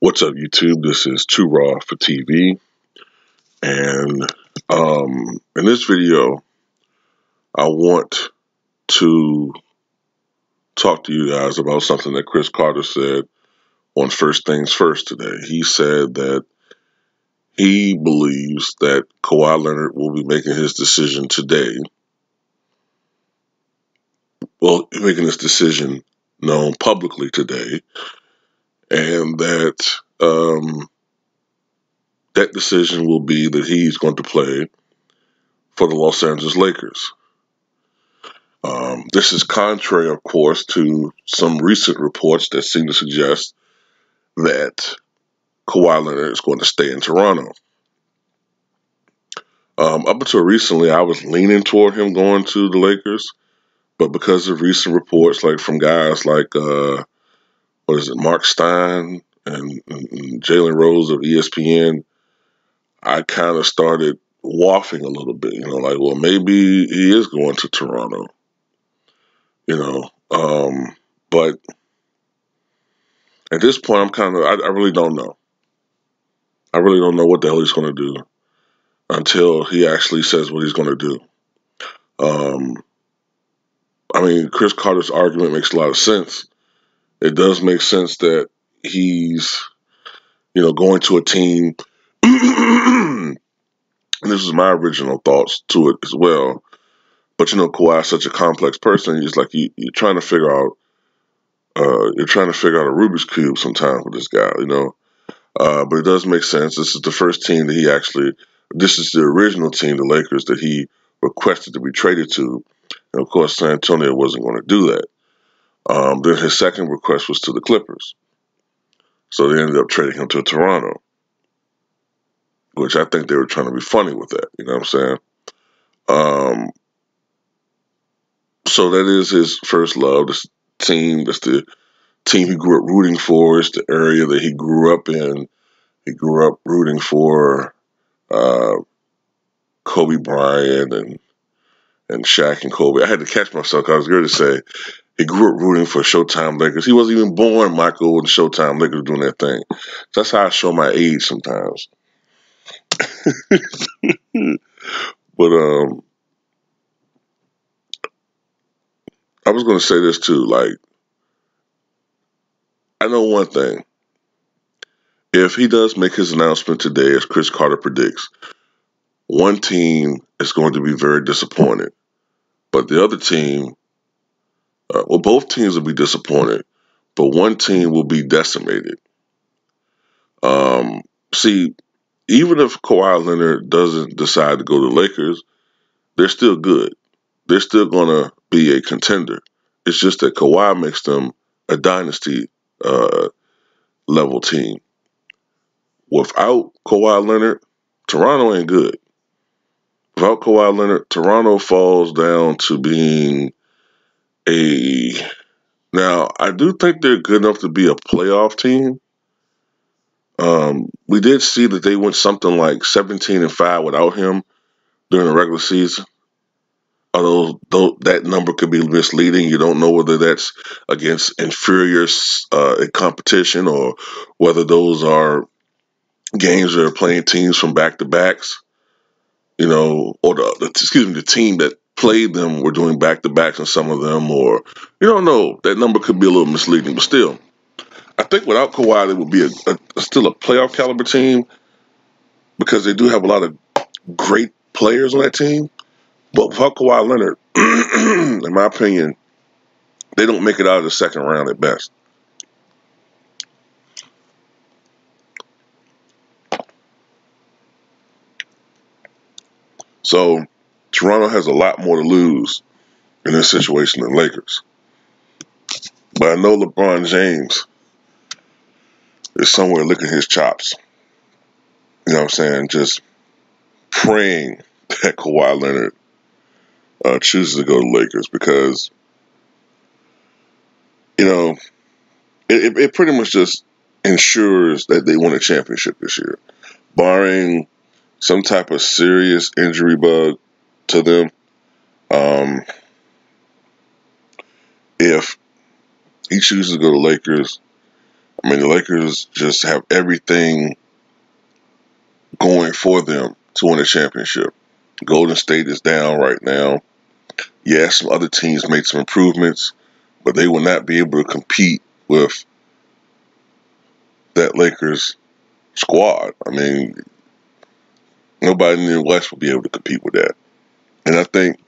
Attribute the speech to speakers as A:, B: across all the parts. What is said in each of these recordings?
A: What's up, YouTube? This is Too Raw for TV, and in this video, I want to talk to you guys about something that Chris Carter said on First Things First today. He said that he believes that Kawhi Leonard will be making his decision today. Well, making this decision known publicly today, and that that decision will be that he's going to play for the Los Angeles Lakers. This is contrary, of course, to some recent reports that seem to suggest that Kawhi Leonard is going to stay in Toronto. Up until recently, I was leaning toward him going to the Lakers, but because of recent reports, like from guys like Mark Stein and Jalen Rose of ESPN, I kind of started waffling a little bit. Like, well, maybe he is going to Toronto. But at this point, I really don't know. I really don't know what the hell he's going to do until he actually says what he's going to do. Chris Carter's argument makes a lot of sense. It does make sense that he's, going to a team. And this is my original thoughts to it as well. But Kawhi is such a complex person. He's like you're trying to figure out. You're trying to figure out a Rubik's Cube sometimes with this guy. But it does make sense. This is the first team that this is the original team, the Lakers, that he requested to be traded to. And of course, San Antonio wasn't going to do that. Then his second request was to the Clippers. So they ended up trading him to Toronto, which I think they were trying to be funny with that. You know what I'm saying? So that is his first love. This team, that's the team he grew up rooting for. It's the area that he grew up in. He grew up rooting for Kobe Bryant and Shaq and Kobe. I had to catch myself because I was going to say he grew up rooting for Showtime Lakers. He wasn't even born, Michael, when Showtime Lakers were doing their thing. That's how I show my age sometimes. But I was going to say this too. Like, I know one thing. If he does make his announcement today, as Chris Carter predicts, one team is going to be very disappointed. But the other team, both teams will be disappointed, but one team will be decimated. See, even if Kawhi Leonard doesn't decide to go to the Lakers, they're still good. They're still going to be a contender. It's just that Kawhi makes them a dynasty level team. Without Kawhi Leonard, Toronto ain't good. Without Kawhi Leonard, Toronto falls down to being Now, I do think they're good enough to be a playoff team. We did see that they went something like 17-5 without him during the regular season. Although that number could be misleading. You don't know whether that's against inferior competition or whether those are games that are playing teams from back-to-backs. Or the team that played them were doing back-to-backs in some of them, or you don't know. That number could be a little misleading, but still, I think without Kawhi, they would be still a playoff caliber team because they do have a lot of great players on that team. But without Kawhi Leonard, in my opinion, they don't make it out of the second round at best. So Toronto has a lot more to lose in this situation than Lakers. But I know LeBron James is somewhere licking his chops. You know what I'm saying? Just praying that Kawhi Leonard chooses to go to Lakers because, it pretty much just ensures that they win a championship this year. Barring some type of serious injury bug to them, if he chooses to go to Lakers, I mean, the Lakers just have everything going for them to win a championship. Golden State is down right now. Yes, some other teams made some improvements, but they will not be able to compete with that Lakers squad. I mean, nobody in the West will be able to compete with that. And I think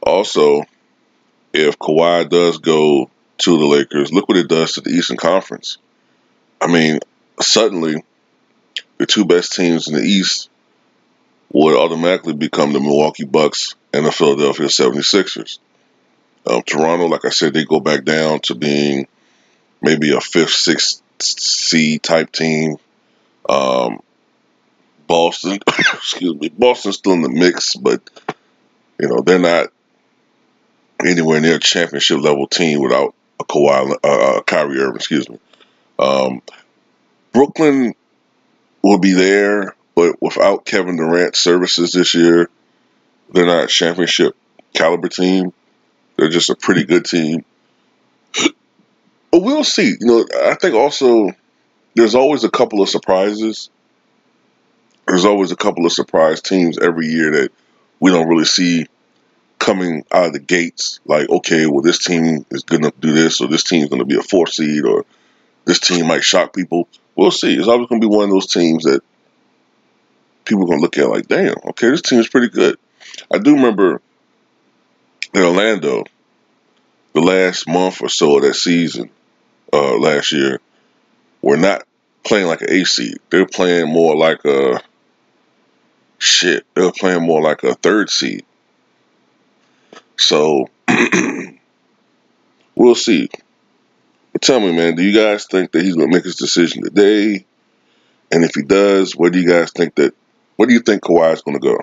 A: also, if Kawhi does go to the Lakers, look what it does to the Eastern Conference. I mean, suddenly the two best teams in the East would automatically become the Milwaukee Bucks and the Philadelphia 76ers. Toronto, like I said, they go back down to being maybe a fifth, sixth seed type team. Boston, excuse me, Boston's still in the mix, but they're not anywhere near a championship level team without a Kyrie Irving. Excuse me. Um, Brooklyn will be there, but without Kevin Durant's services this year, they're not a championship caliber team. They're just a pretty good team. But we'll see. I think also there's always a couple of surprises. There's always a couple of surprise teams every year that we don't really see coming out of the gates. Like, okay, well, this team is going to do this, or this team's going to be a 4th seed, or this team might shock people. We'll see. It's always going to be one of those teams that people are going to look at like, damn, okay, this team is pretty good. I do remember in Orlando, the last month or so of that season, last year, were not playing like an 8 seed. They were playing more like a They were playing more like a 3rd seed. So we'll see. But tell me, man, do you guys think that he's going to make his decision today? And if he does, where do you think Kawhi is going to go?